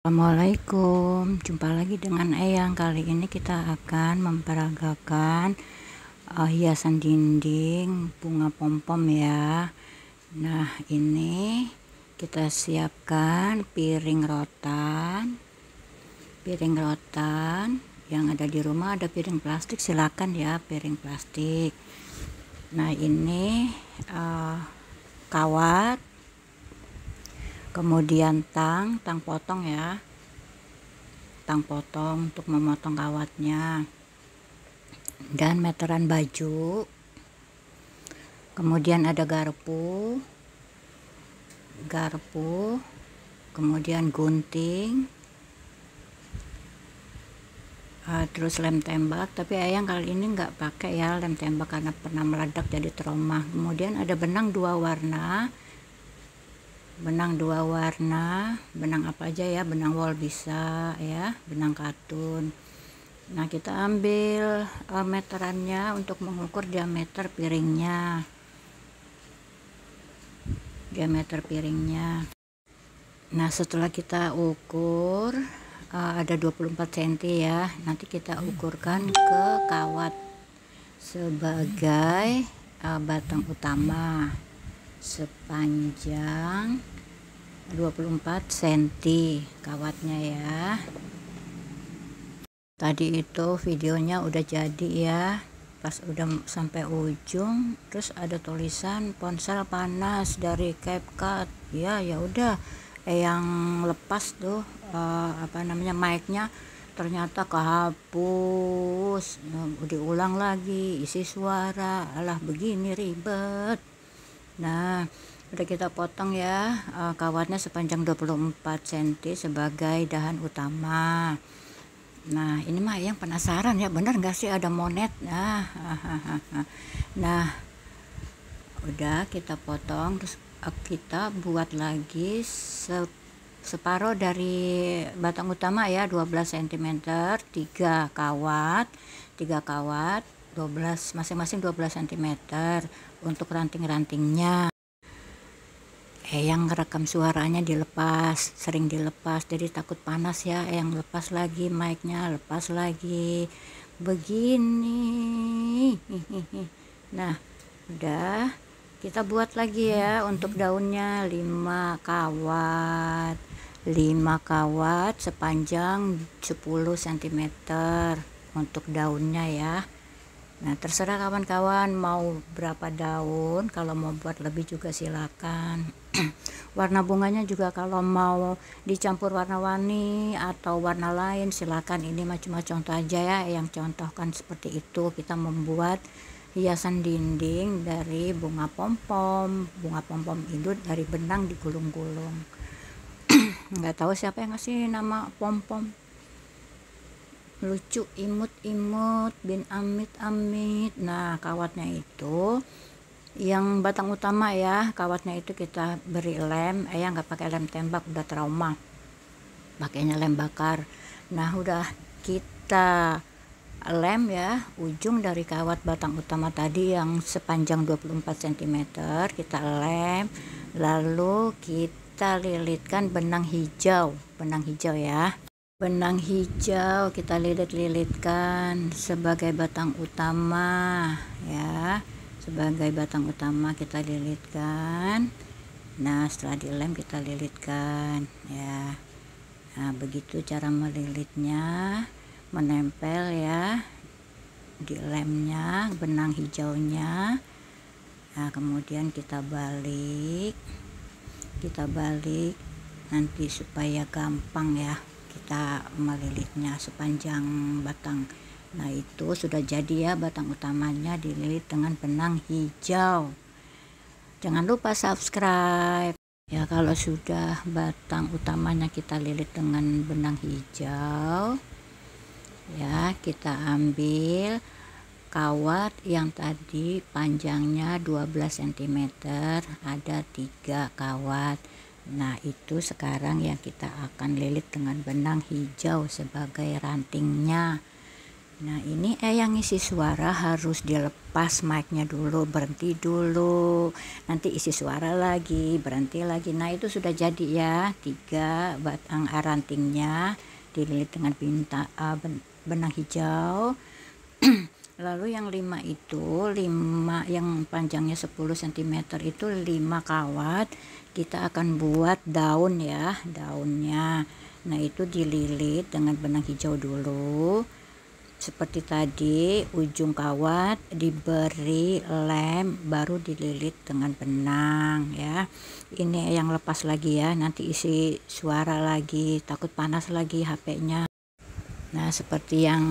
Assalamualaikum, jumpa lagi dengan Eyang. Kali ini kita akan memperagakan hiasan dinding bunga pom-pom ya. Nah, ini kita siapkan piring rotan yang ada di rumah. Ada piring plastik, silakan ya, piring plastik. Nah, ini kawat, kemudian tang potong ya, tang potong untuk memotong kawatnya, dan meteran baju. Kemudian ada garpu, kemudian gunting, terus lem tembak. Tapi Ayang kali ini nggak pakai ya lem tembak karena pernah meledak jadi trauma. Kemudian ada benang dua warna, benang apa aja ya, benang wol bisa ya, benang katun. Nah, kita ambil meterannya untuk mengukur diameter piringnya. Nah, setelah kita ukur ada 24 cm ya, nanti kita ukurkan ke kawat sebagai batang utama sepanjang 24 cm kawatnya ya. Tadi itu videonya udah jadi ya, pas udah sampai ujung terus ada tulisan ponsel panas dari CapCut ya. Ya udah, yang lepas tuh mic-nya ternyata kehapus. Diulang lagi, isi suara, alah begini ribet. Nah, udah kita potong ya kawatnya sepanjang 24 cm sebagai dahan utama. Nah, ini mah yang penasaran ya, bener nggak sih ada monet? Nah, udah kita potong, terus kita buat lagi separuh dari batang utama ya, 12 cm, 3 kawat, 12 masing-masing 12 cm untuk ranting-rantingnya. Yang rekam suaranya sering dilepas, jadi takut panas ya. Yang lepas lagi mic-nya, lepas lagi begini. Nah, udah kita buat lagi ya untuk daunnya 5 kawat sepanjang 10 cm untuk daunnya ya. Nah, terserah kawan-kawan mau berapa daun. Kalau mau buat lebih juga silakan. Warna bunganya juga kalau mau dicampur warna-warni atau warna lain silakan. Ini cuma contoh aja ya, yang contohkan seperti itu. Kita membuat hiasan dinding dari bunga pom-pom induk dari benang digulung-gulung. Nggak tahu siapa yang ngasih nama pom-pom, lucu, imut-imut, bin amit-amit. Nah, kawatnya itu yang batang utama ya, kawatnya itu kita beri lem. Nggak pakai lem tembak, udah trauma, pakainya lem bakar. Nah, udah kita lem ya ujung dari kawat batang utama tadi yang sepanjang 24 cm, kita lem, lalu kita lilitkan benang hijau ya. Benang hijau kita lilit-lilitkan sebagai batang utama ya, kita lilitkan. Nah, setelah dilem kita lilitkan ya. Nah, begitu cara melilitnya, menempel ya di lemnya benang hijaunya. Nah, kemudian kita balik nanti supaya gampang ya kita melilitnya sepanjang batang. Nah, itu sudah jadi ya, batang utamanya dililit dengan benang hijau. Jangan lupa subscribe ya. Kalau sudah batang utamanya kita lilit dengan benang hijau ya, kita ambil kawat yang tadi panjangnya 12 cm, ada 3 kawat. Nah, itu sekarang yang kita akan lilit dengan benang hijau sebagai rantingnya. Nah ini yang ngisi suara harus dilepas mic-nya dulu, berhenti dulu, nanti isi suara lagi, berhenti lagi. Nah itu sudah jadi ya, 3 batang rantingnya dililit dengan benang hijau. Lalu yang 5 itu, 5 yang panjangnya 10 cm itu 5 kawat. Kita akan buat daun ya, daunnya. Nah itu dililit dengan benang hijau dulu. Seperti tadi, ujung kawat diberi lem, baru dililit dengan benang ya. Ini yang lepas lagi ya, nanti isi suara lagi, takut panas lagi HP-nya. Nah seperti yang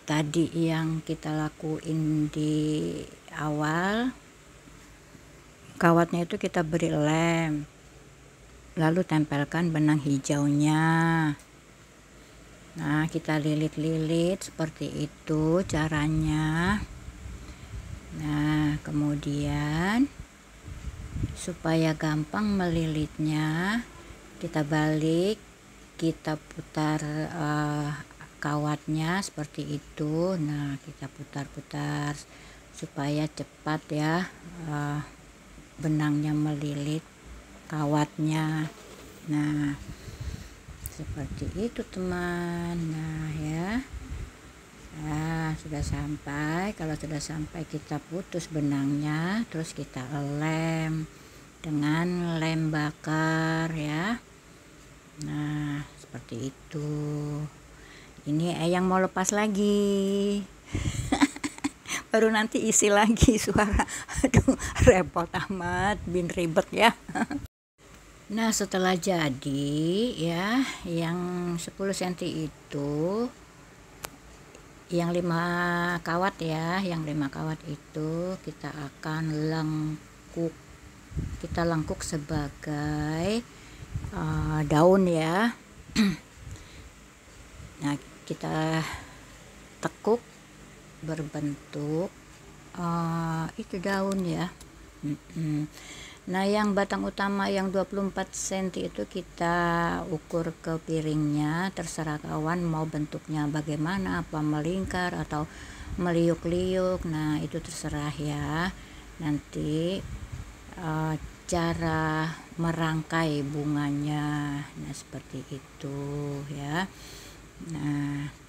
tadi yang kita lakuin di awal, kawatnya itu kita beri lem, lalu tempelkan benang hijaunya. Nah kita lilit-lilit seperti itu caranya. Nah kemudian supaya gampang melilitnya, kita balik, kita putar kawatnya seperti itu. Nah kita putar-putar supaya cepat ya benangnya melilit kawatnya. Nah seperti itu teman. Nah ya, nah sudah sampai. Kalau sudah sampai kita putus benangnya, terus kita lem dengan lem bakar ya. Nah seperti itu. Ini yang mau lepas lagi. Baru nanti isi lagi suara. Aduh repot amat, bin ribet ya. Nah setelah jadi ya, yang 10 cm itu, yang 5 kawat ya, yang 5 kawat itu kita akan lengkuk sebagai daun ya. Nah kita tekuk berbentuk itu daun ya. Nah yang batang utama yang 24 cm itu kita ukur ke piringnya, terserah kawan mau bentuknya bagaimana, apa melingkar atau meliuk-liuk. Nah itu terserah ya. Nanti cara merangkai bunganya, nah seperti itu ya. Nah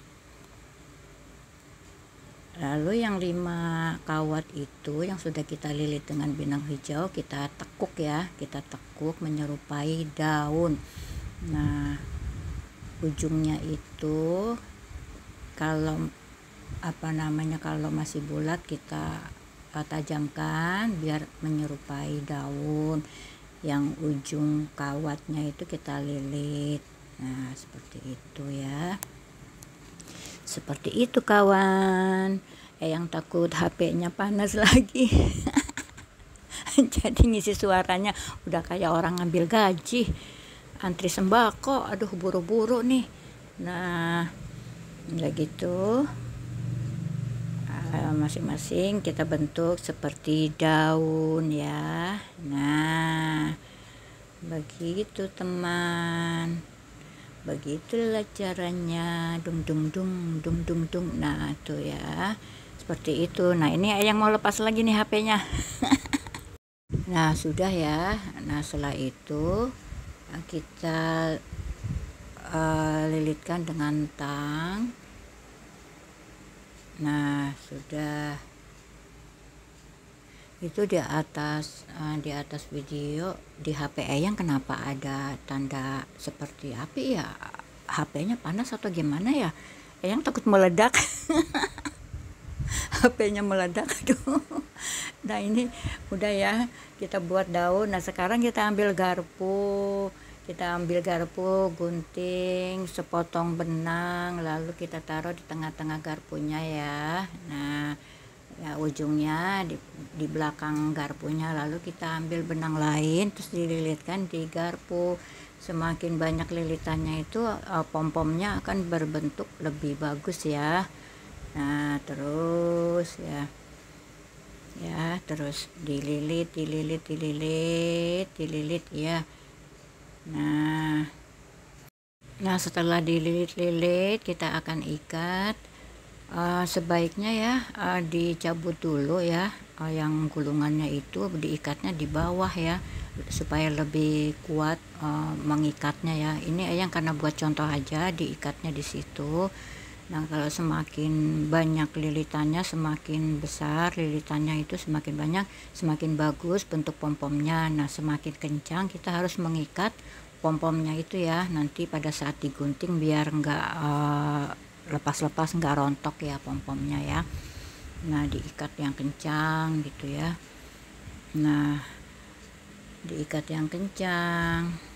lalu yang 5 kawat itu yang sudah kita lilit dengan benang hijau, kita tekuk ya, kita tekuk menyerupai daun. Nah ujungnya itu kalau kalau masih bulat kita tajamkan biar menyerupai daun. Yang ujung kawatnya itu kita lilit. Nah seperti itu ya. Seperti itu kawan. Yang takut HP-nya panas lagi. Jadi ngisi suaranya udah kayak orang ngambil gaji, antri sembako. Aduh buru-buru nih. Nah udah gitu, masing-masing kita bentuk seperti daun ya. Nah begitu teman, begitulah caranya. Dung dung dung dung dung dung. Nah tuh ya, seperti itu. Nah ini yang mau lepas lagi nih HP-nya. Nah sudah ya. Nah setelah itu kita lilitkan dengan tang. Nah sudah. Itu di atas video di HP Eyang kenapa ada tanda seperti api ya? HP-nya panas atau gimana ya? Eyang takut meledak. HP-nya meledak. Aduh. Nah ini udah ya, kita buat daun. Nah sekarang kita ambil garpu, gunting sepotong benang, lalu kita taruh di tengah-tengah garpunya ya. Nah ya ujungnya di belakang garpunya, lalu kita ambil benang lain terus dililitkan di garpu. Semakin banyak lilitannya itu pom-pomnya akan berbentuk lebih bagus ya. Nah terus ya terus dililit ya. Nah setelah dililit kita akan ikat Sebaiknya ya dicabut dulu ya, yang gulungannya itu diikatnya di bawah ya, supaya lebih kuat mengikatnya ya. Ini Eyang karena buat contoh aja diikatnya di situ. Nah, kalau semakin banyak lilitannya, semakin besar lilitannya itu semakin banyak, semakin bagus bentuk pom-pomnya. Nah, semakin kencang kita harus mengikat pom-pomnya itu ya, nanti pada saat digunting biar enggak lepas-lepas, nggak rontok ya pom-pomnya ya. Nah, diikat yang kencang gitu ya. Nah, diikat yang kencang.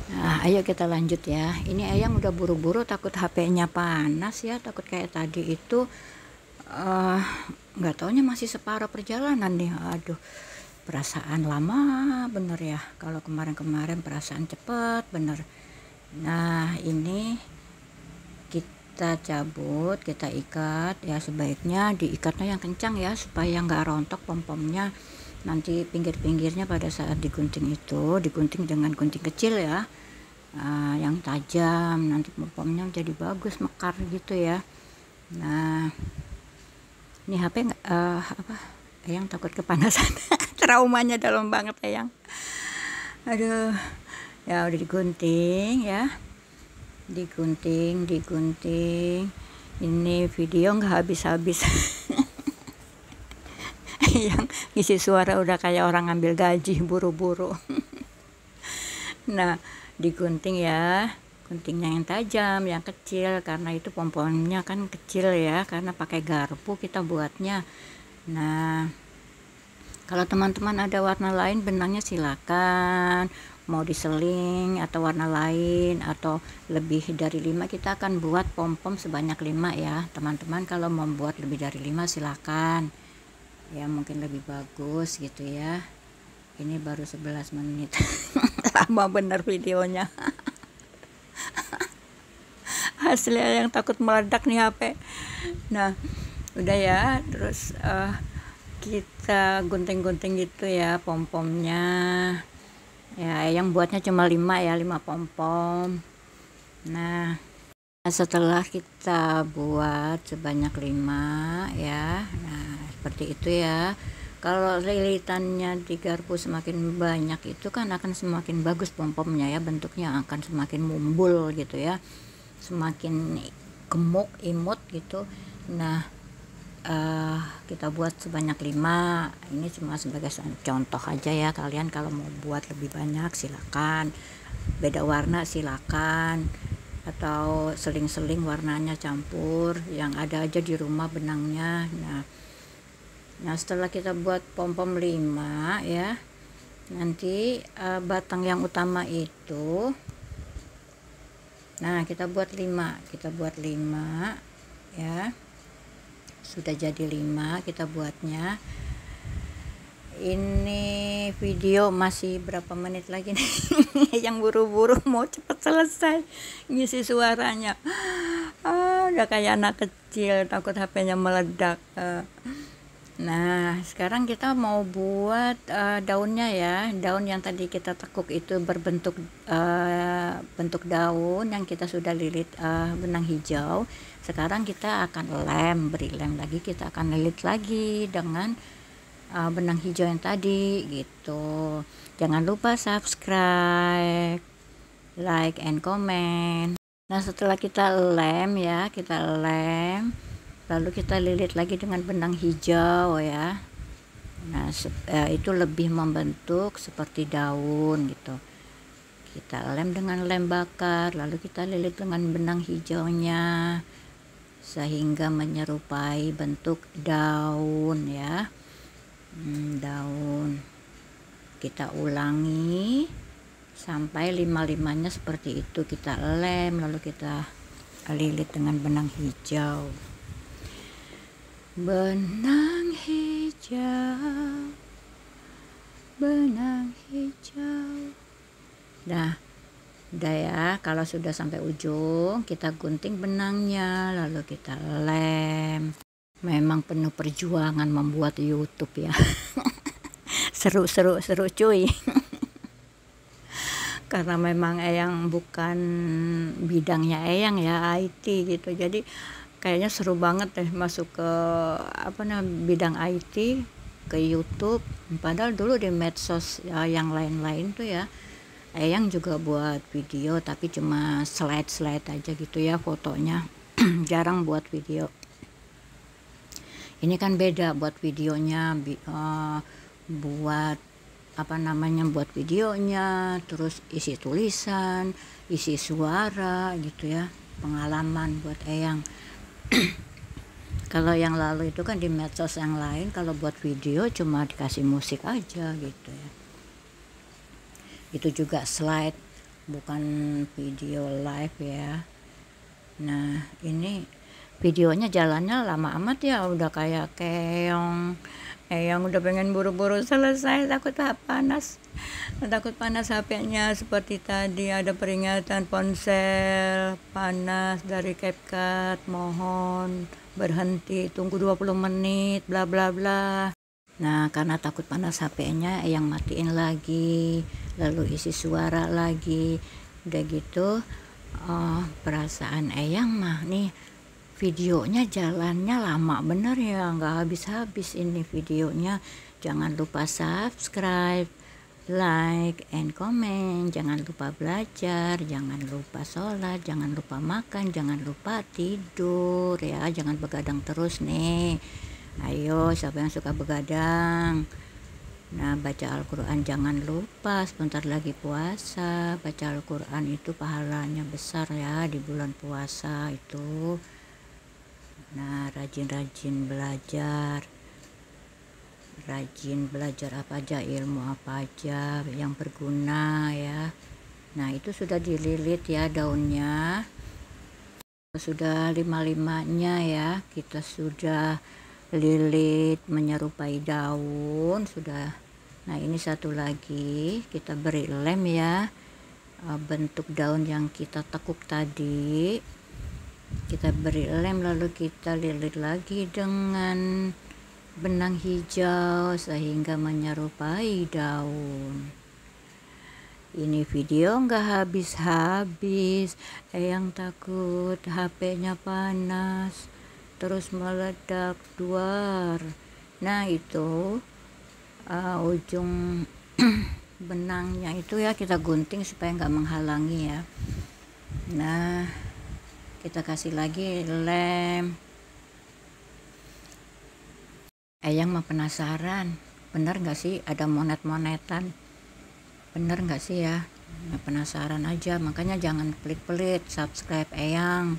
Nah, ayo kita lanjut ya. Ini Eyang udah buru-buru, takut HP-nya panas ya, takut kayak tadi itu nggak taunya masih separuh perjalanan nih. Aduh, perasaan lama bener ya, kalau kemarin-kemarin perasaan cepet bener. Nah, ini kita cabut, kita ikat ya, sebaiknya diikatnya yang kencang ya supaya nggak rontok pom-pomnya. Nanti pinggir-pinggirnya pada saat digunting itu digunting dengan gunting kecil ya, yang tajam, nanti pom-pomnya jadi bagus mekar gitu ya. Nah, ini HP Eyang takut kepanasan. Traumanya dalam banget Eyang. Aduh, ya udah digunting ya, digunting. Ini video nggak habis-habis. Yang isi suara udah kayak orang ngambil gaji buru-buru. Nah, digunting ya, guntingnya yang tajam, yang kecil, karena itu pom-pomnya kan kecil ya, karena pakai garpu kita buatnya. Nah, kalau teman-teman ada warna lain benangnya silakan, mau diseling atau warna lain atau lebih dari 5, kita akan buat pom-pom sebanyak 5 ya teman-teman. Kalau membuat lebih dari 5 silakan ya, mungkin lebih bagus gitu ya. Ini baru 11 menit. Lama bener videonya. Hasilnya yang takut meledak nih HP. Nah, udah ya, terus kita gunting-gunting gitu ya pom-pomnya ya. Yang buatnya cuma 5 ya, 5 pom-pom. Nah, setelah kita buat sebanyak 5 ya, nah seperti itu ya. Kalau lilitannya di garpu semakin banyak itu kan akan semakin bagus pom-pomnya ya, bentuknya akan semakin mumbul gitu ya, semakin gemuk, imut gitu. Nah, kita buat sebanyak 5. Ini cuma sebagai contoh aja ya, kalian kalau mau buat lebih banyak silakan, beda warna silakan, atau seling-seling warnanya campur, yang ada aja di rumah benangnya. Nah, setelah kita buat pom-pom 5 ya, nanti batang yang utama itu, nah kita buat 5 ya. Sudah jadi 5 kita buatnya. Ini video masih berapa menit lagi nih. Yang buru-buru mau cepet selesai ngisi suaranya. Udah kayak anak kecil takut HP-nya meledak. Nah, sekarang kita mau buat daunnya ya. Daun yang tadi kita tekuk itu berbentuk bentuk daun yang kita sudah lilit benang hijau. Sekarang kita akan beri lem lagi, kita akan lilit lagi dengan benang hijau yang tadi gitu. Jangan lupa subscribe, like, and comment. Nah, setelah kita lem ya, lalu kita lilit lagi dengan benang hijau ya. Nah, itu lebih membentuk seperti daun gitu. Kita lem dengan lem bakar, lalu kita lilit dengan benang hijaunya sehingga menyerupai bentuk daun ya. Daun. Kita ulangi sampai 5-5-nya seperti itu. Kita lem lalu kita lilit dengan benang hijau. Benang hijau, benang hijau. Nah, udah ya, kalau sudah sampai ujung kita gunting benangnya lalu kita lem. Memang penuh perjuangan membuat YouTube ya. Seru cuy. karena memang Eyang bukan bidangnya Eyang ya, IT gitu. Jadi kayaknya seru banget deh masuk ke bidang IT, ke YouTube. Padahal dulu di medsos ya, yang lain-lain tuh ya, Eyang juga buat video tapi cuma slide-slide aja gitu ya fotonya. Jarang buat video. Ini kan beda buat videonya, buat buat videonya, terus isi tulisan, isi suara gitu ya, pengalaman buat Eyang. Kalau yang lalu itu kan di medsos yang lain, kalau buat video cuma dikasih musik aja gitu ya. Itu juga slide, bukan video live ya. Nah ini videonya jalannya lama amat ya, udah kayak keong. Yang udah pengen buru-buru selesai, takut panas HP-nya. Seperti tadi ada peringatan ponsel panas dari CapCut, mohon berhenti, tunggu 20 menit, bla bla bla. Nah karena takut panas HP-nya, yang matiin lagi, lalu isi suara lagi. Udah gitu perasaan Eyang mah nih, videonya jalannya lama bener ya, nggak habis-habis ini videonya. Jangan lupa subscribe, like, and comment. Jangan lupa belajar, jangan lupa sholat, jangan lupa makan, jangan lupa tidur ya. Jangan begadang terus nih. Ayo, siapa yang suka begadang? Nah, baca Al-Quran jangan lupa, sebentar lagi puasa. Baca Al-Quran itu pahalanya besar ya di bulan puasa itu. Nah, rajin-rajin belajar apa aja, ilmu apa aja yang berguna ya. Nah itu sudah dililit ya daunnya, sudah 5-5-nya ya, kita sudah lilit menyerupai daun sudah. Nah ini satu lagi kita beri lem ya, bentuk daun yang kita tekuk tadi kita beri lem, lalu kita lilit lagi dengan benang hijau sehingga menyerupai daun. Ini video nggak habis-habis, Eyang takut HP-nya panas terus meledak duar. Nah itu ujung benangnya itu ya kita gunting supaya nggak menghalangi ya. Nah kita kasih lagi lem. Eyang mah penasaran, bener nggak sih ada monet-monetan, bener nggak sih ya? Nah, penasaran aja, makanya jangan pelit-pelit subscribe Eyang,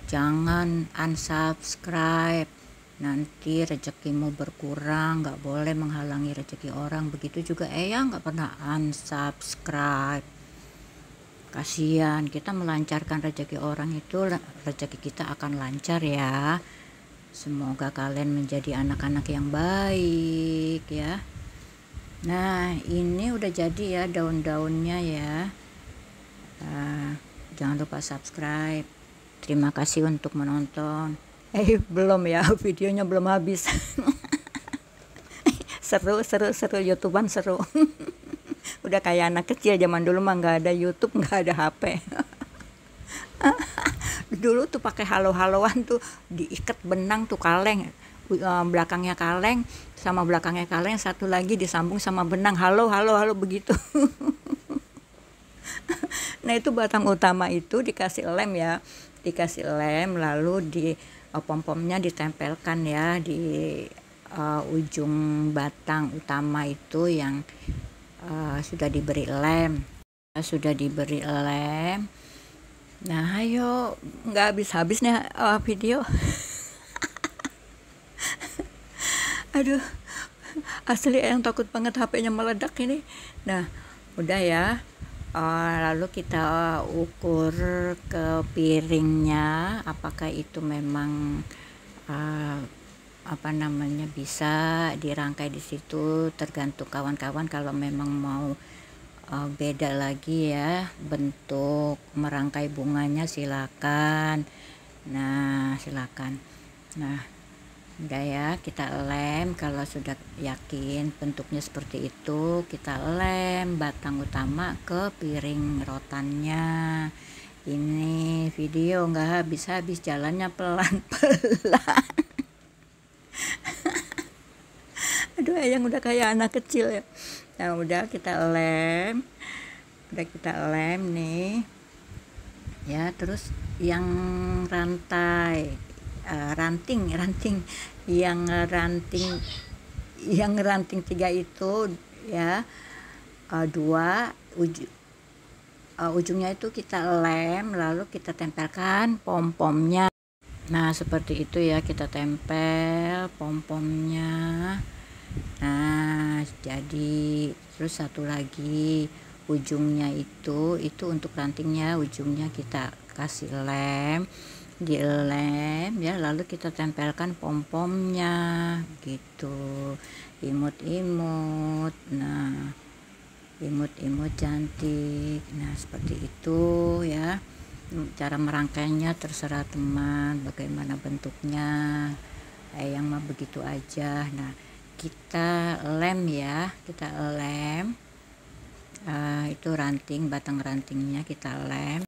jangan unsubscribe, nanti rezekimu berkurang, nggak boleh menghalangi rezeki orang. Begitu juga Eyang nggak pernah unsubscribe, kasihan. Kita melancarkan rezeki orang itu, rezeki kita akan lancar ya. Semoga kalian menjadi anak-anak yang baik ya. Nah ini udah jadi ya daun-daunnya ya. Jangan lupa subscribe. Terima kasih untuk menonton. Belum ya, videonya belum habis. seru YouTubean seru. Udah kayak anak kecil zaman dulu mah, nggak ada YouTube, nggak ada HP. Dulu tuh pakai halo-haloan tuh, diikat benang tuh kaleng, belakangnya kaleng sama belakangnya kaleng, satu lagi disambung sama benang, halo begitu. Nah itu batang utama itu dikasih lem ya, dikasih lem, lalu di pom-pomnya ditempelkan ya di ujung batang utama itu yang sudah diberi lem. Nah ayo, nggak habis-habis nih video. Aduh, asli yang takut banget HP-nya meledak ini. Nah udah ya, lalu kita ukur ke piringnya apakah itu memang bisa dirangkai di situ. Tergantung kawan-kawan, kalau memang mau beda lagi ya bentuk merangkai bunganya silakan. Nah Udah ya, kita lem. Kalau sudah yakin bentuknya seperti itu, kita lem batang utama ke piring rotannya. Ini video nggak habis-habis, jalannya pelan-pelan. Aduh, yang udah kayak anak kecil ya. Nah, udah kita lem nih ya. Terus yang ranting yang ranting 3 itu ya, ujungnya itu kita lem, lalu kita tempelkan pom-pomnya. Nah, seperti itu ya, kita tempel pom-pomnya. Nah, jadi terus satu lagi ujungnya itu untuk rantingnya, ujungnya kita kasih lem, dilem ya, lalu kita tempelkan pom-pomnya gitu, imut-imut. Nah, imut-imut cantik. Nah, seperti itu ya. Cara merangkainya terserah teman, bagaimana bentuknya. Yang mah begitu aja. Nah, kita lem ya, itu batang rantingnya kita lem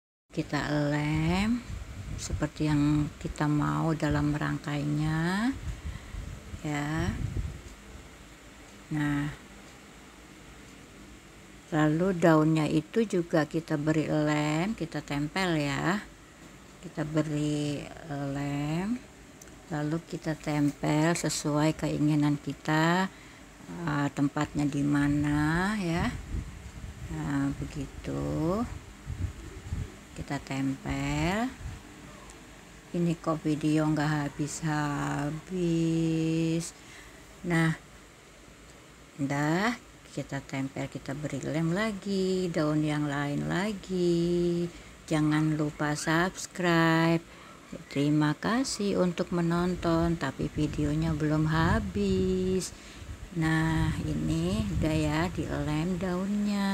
seperti yang kita mau dalam merangkainya ya. Nah, lalu daunnya itu juga kita beri lem, kita tempel ya, kita beri lem, lalu kita tempel sesuai keinginan kita, tempatnya di mana ya. Nah, begitu kita tempel. Ini kok video nggak habis-habis. Nah, udah kita tempel, kita beri lem lagi, daun yang lain lagi. Jangan lupa subscribe. Terima kasih untuk menonton, tapi videonya belum habis. Nah, ini udah ya, dilem daunnya.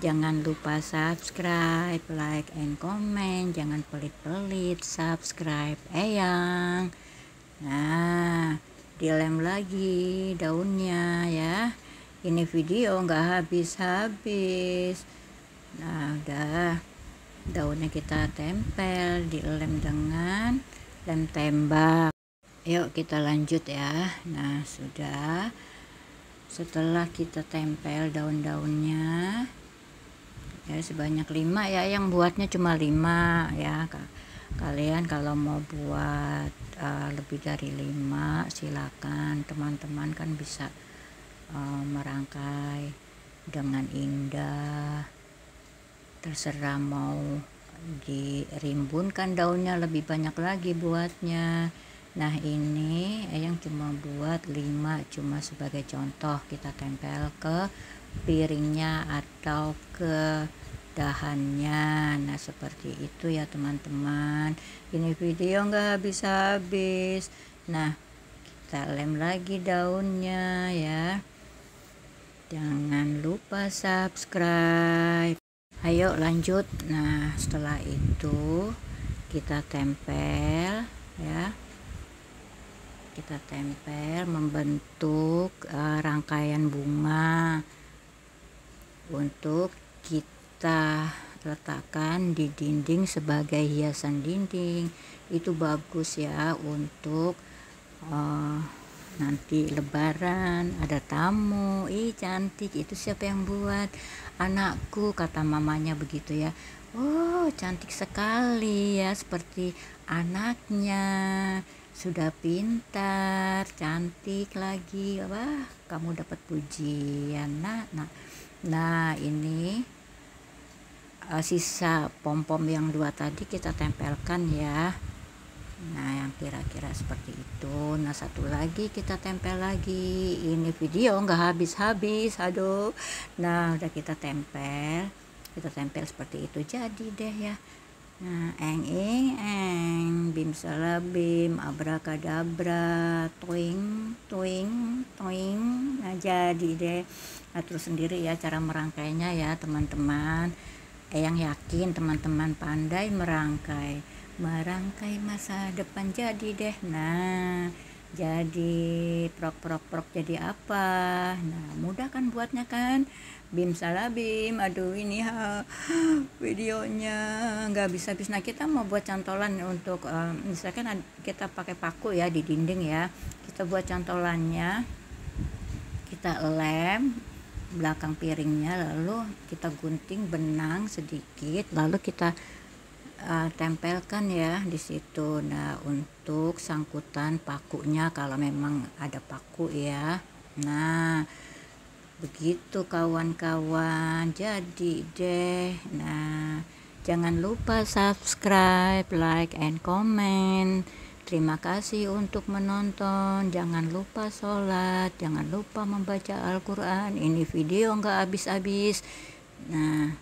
Jangan lupa subscribe, like, and comment. Jangan pelit-pelit, subscribe Eyang. Nah, dilem lagi daunnya ya. Ini video nggak habis-habis. Nah, udah, daunnya kita tempel, dilem dengan lem tembak. Yuk kita lanjut ya. Nah, sudah, setelah kita tempel daun-daunnya ya, sebanyak 5 ya, yang buatnya cuma 5 ya. Kalian kalau mau buat lebih dari 5 silakan, teman-teman kan bisa merangkai dengan indah. Terserah mau dirimbunkan daunnya lebih banyak lagi buatnya. Nah, ini yang cuma buat 5, cuma sebagai contoh. Kita tempel ke piringnya atau ke dahannya. Nah, seperti itu ya teman-teman. Ini video nggak habis-habis. Nah, kita lem lagi daunnya ya. Jangan lupa subscribe. Ayo lanjut. Nah, setelah itu kita tempel ya. Kita tempel membentuk rangkaian bunga untuk kita letakkan di dinding sebagai hiasan dinding. Itu bagus ya untuk nanti lebaran ada tamu. Ih, cantik, itu siapa yang buat? Anakku, kata mamanya begitu ya. Oh, cantik sekali ya, seperti anaknya. Sudah pintar, cantik lagi. Wah, kamu dapat pujian. Nah, ini sisa pom-pom yang 2 tadi kita tempelkan ya. Nah, yang kira-kira seperti itu. Nah, satu lagi kita tempel lagi. Ini video nggak habis-habis, aduh. Nah, udah kita tempel seperti itu, jadi deh ya. Nah, eng bim salabim, abrakadabra, twing twing twing. Nah, jadi deh. Nah, terus sendiri ya cara merangkainya ya teman-teman. Yang yakin teman-teman pandai merangkai, merangkai masa depan jadi deh. Nah, jadi prok jadi apa? Nah, mudah kan buatnya kan? Bim salah bim, aduh ini videonya nggak bisa habis. Nah, kita mau buat cantolan untuk misalkan kita pakai paku ya di dinding ya, kita buat cantolannya, kita lem belakang piringnya, lalu kita gunting benang sedikit, lalu kita tempelkan ya di situ. Nah, untuk sangkutan pakunya kalau memang ada paku ya. Nah, begitu kawan-kawan, jadi deh. Nah, jangan lupa subscribe, like, and comment. Terima kasih untuk menonton. Jangan lupa sholat, jangan lupa membaca Al-Quran. Ini video nggak habis-habis. Nah,